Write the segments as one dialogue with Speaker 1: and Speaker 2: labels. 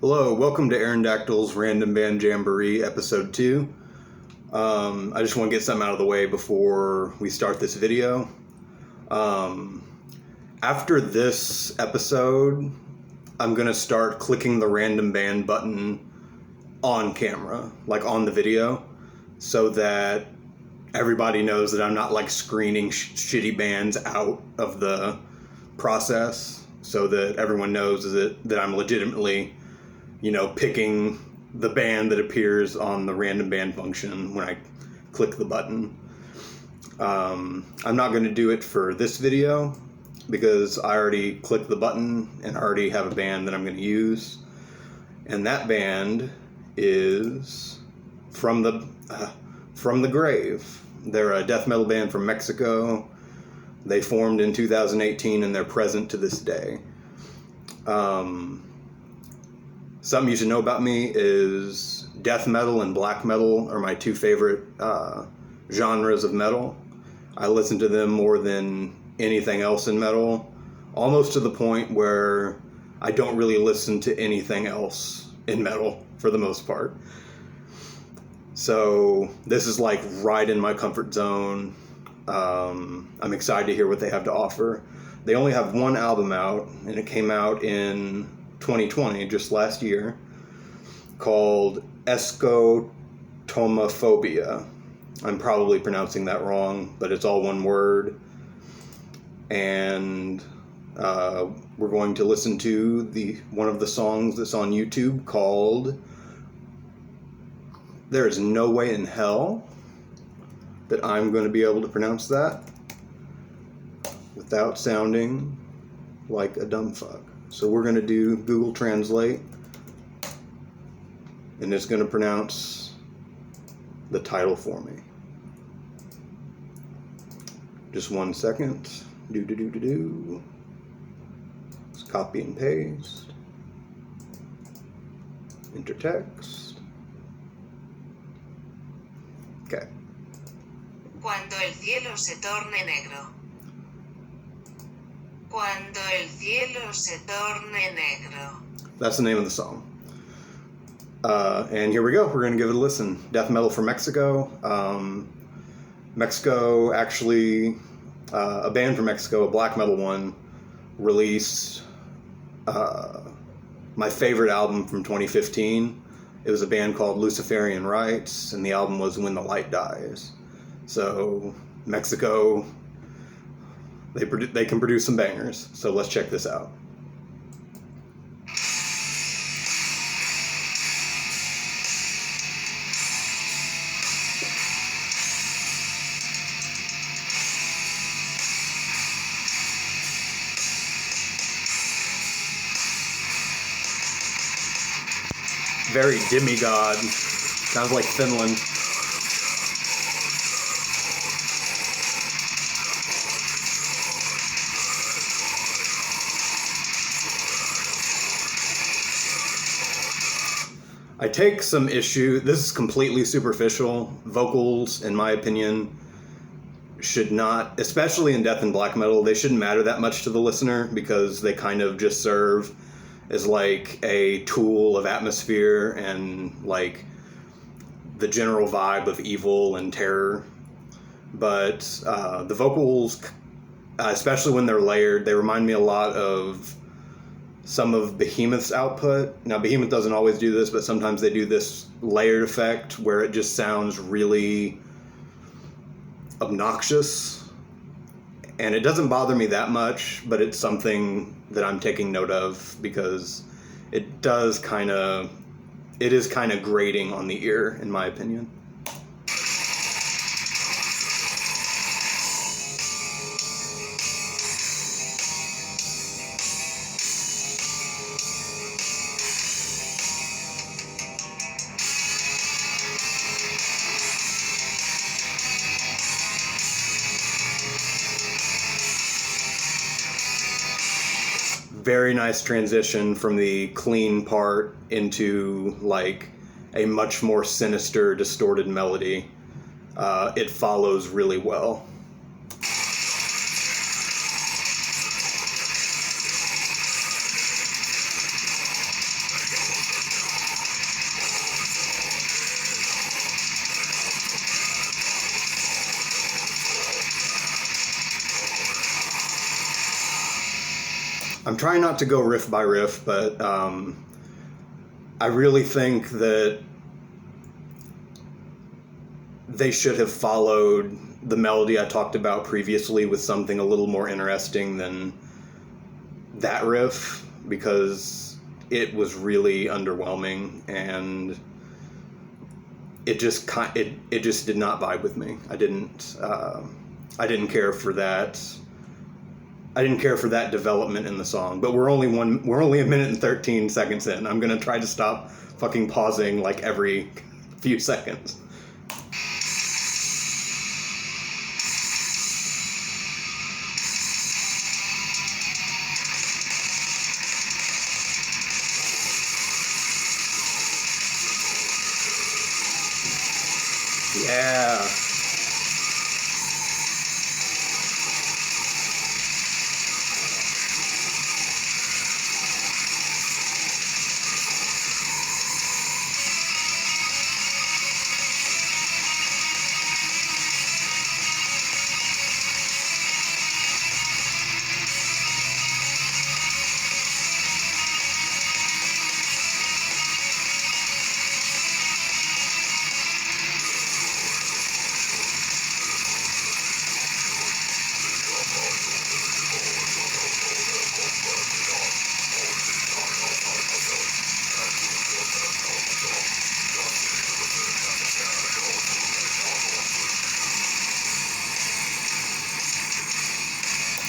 Speaker 1: Hello, welcome to Arendactyl's Random Band Jamboree, Episode 2. I just want to get something out of the way before we start this video. After this episode, I'm going to start clicking the random band button on camera, like on the video, so that everybody knows that I'm not like screening shitty bands out of the process, so that everyone knows that I'm legitimately, picking the band that appears on the random band function when I click the button. I'm not going to do it for this video because I already clicked the button and I already have a band that I'm going to use. And that band is From the Grave. They're a death metal band from Mexico. They formed in 2018 and they're present to this day. Something you should know about me is death metal and black metal are my two favorite genres of metal. I listen to them more than anything else in metal, almost to the point where I don't really listen to anything else in metal for the most part. So this is like right in my comfort zone. I'm excited to hear what they have to offer. They only have one album out, and it came out in 2020, just last year, called Escotomophobia. I'm probably pronouncing that wrong, but it's all one word. And we're going to listen to one of the songs that's on YouTube called There Is No Way in Hell that I'm going to be able to pronounce that without sounding like a dumb fuck. So we're going to do Google Translate, and it's going to pronounce the title for me. Just 1 second. Let's copy and paste. Enter text. Okay.
Speaker 2: Cuando el cielo se torne negro. Cuando el cielo se torne negro.
Speaker 1: That's the name of the song. And here we go. We're going to give it a listen. Death metal from Mexico. Mexico, actually, a band from Mexico, a black metal one, released my favorite album from 2015. It was a band called Luciferian Rites, and the album was When the Light Dies. So, Mexico, they can produce some bangers. So let's check this out. Very demigod. Sounds like Finland. I take some issue. This is completely superficial. Vocals, in my opinion, should not, especially in death and black metal, they shouldn't matter that much to the listener because they kind of just serve as like a tool of atmosphere and like the general vibe of evil and terror. But the vocals, especially when they're layered, they remind me a lot of some of Behemoth's output. Now, Behemoth doesn't always do this, but sometimes they do this layered effect where it just sounds really obnoxious. And it doesn't bother me that much, but it's something that I'm taking note of because it is kind of grating on the ear, in my opinion. Very nice transition from the clean part into like a much more sinister, distorted melody. It follows really well. I'm trying not to go riff by riff, but I really think that they should have followed the melody I talked about previously with something a little more interesting than that riff, because it was really underwhelming and it just did not vibe with me. I didn't care for that. I didn't care for that development in the song. But we're only a minute and 13 seconds in. I'm gonna try to stop fucking pausing like every few seconds. Yeah.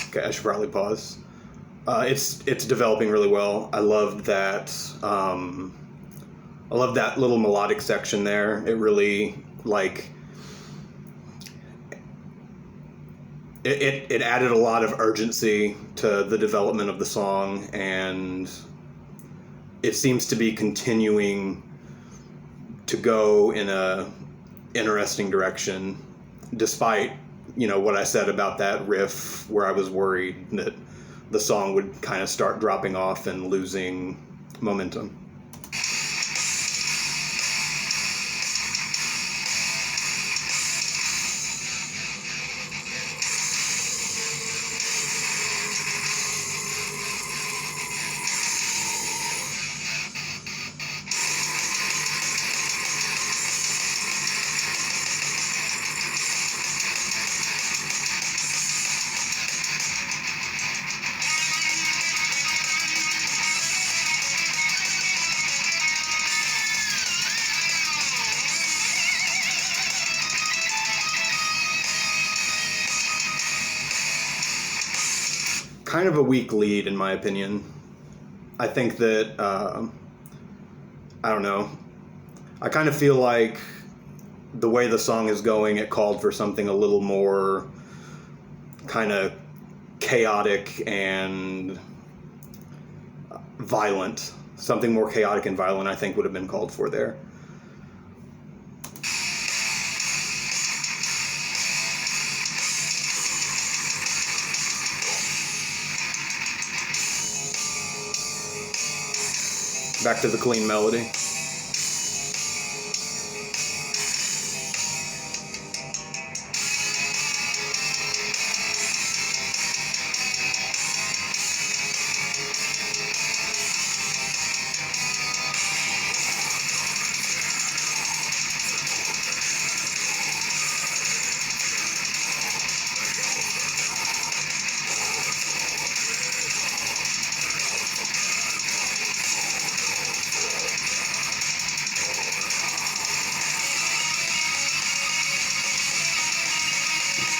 Speaker 1: Okay, I should probably pause. It's developing really well. I love that. I love that little melodic section there. It really it added a lot of urgency to the development of the song, and it seems to be continuing to go in a interesting direction, despite what I said about that riff, where I was worried that the song would kind of start dropping off and losing momentum. Kind of a weak lead, in my opinion. I think that, I don't know. I kind of feel like the way the song is going, it called for something a little more kind of chaotic and violent. Something more chaotic and violent, I think, would have been called for there. Back to the clean melody.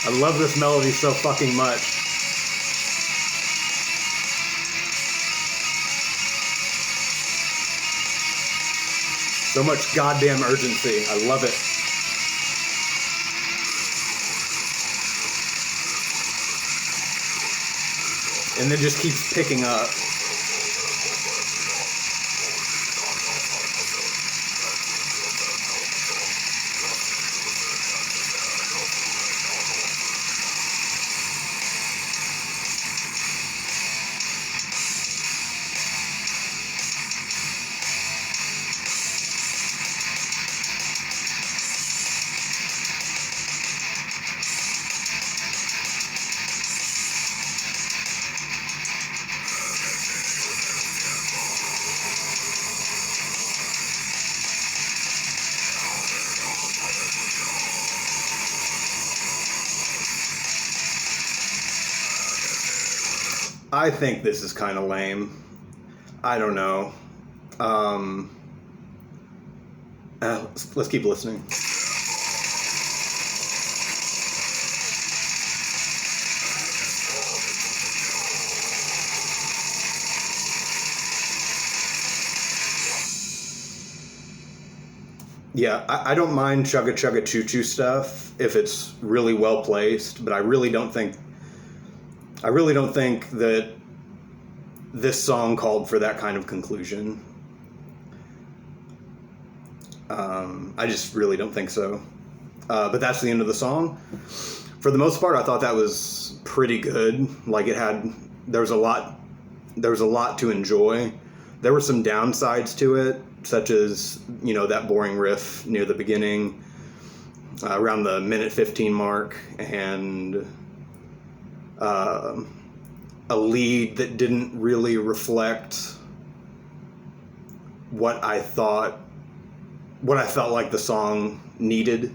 Speaker 1: I love this melody so fucking much. So much goddamn urgency. I love it. And then just keeps picking up. I think this is kind of lame. I don't know. Let's keep listening. Yeah, I don't mind Chugga Chugga Choo Choo stuff if it's really well placed, but I really don't think that this song called for that kind of conclusion. I just really don't think so. But that's the end of the song. For the most part, I thought that was pretty good. Like there was a lot to enjoy. There were some downsides to it, such as, that boring riff near the beginning, around the minute 15 mark, and a lead that didn't really reflect what I felt like the song needed,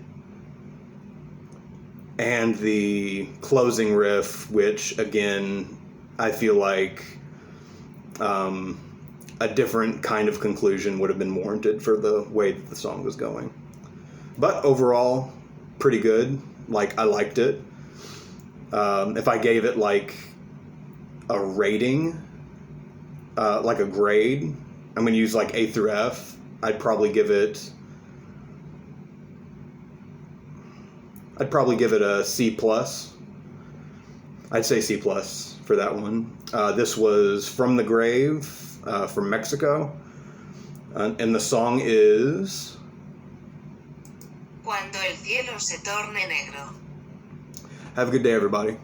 Speaker 1: and the closing riff, which again I feel like a different kind of conclusion would have been warranted for the way that the song was going. But overall, pretty good. Like, I liked it. If I gave it like a rating, like a grade, I'm going to use like A through F. I'd probably give it a C+. I'd say C+ for that one. This was From the Grave, from Mexico. And the song is
Speaker 2: Cuando el cielo se torne negro.
Speaker 1: Have a good day, everybody.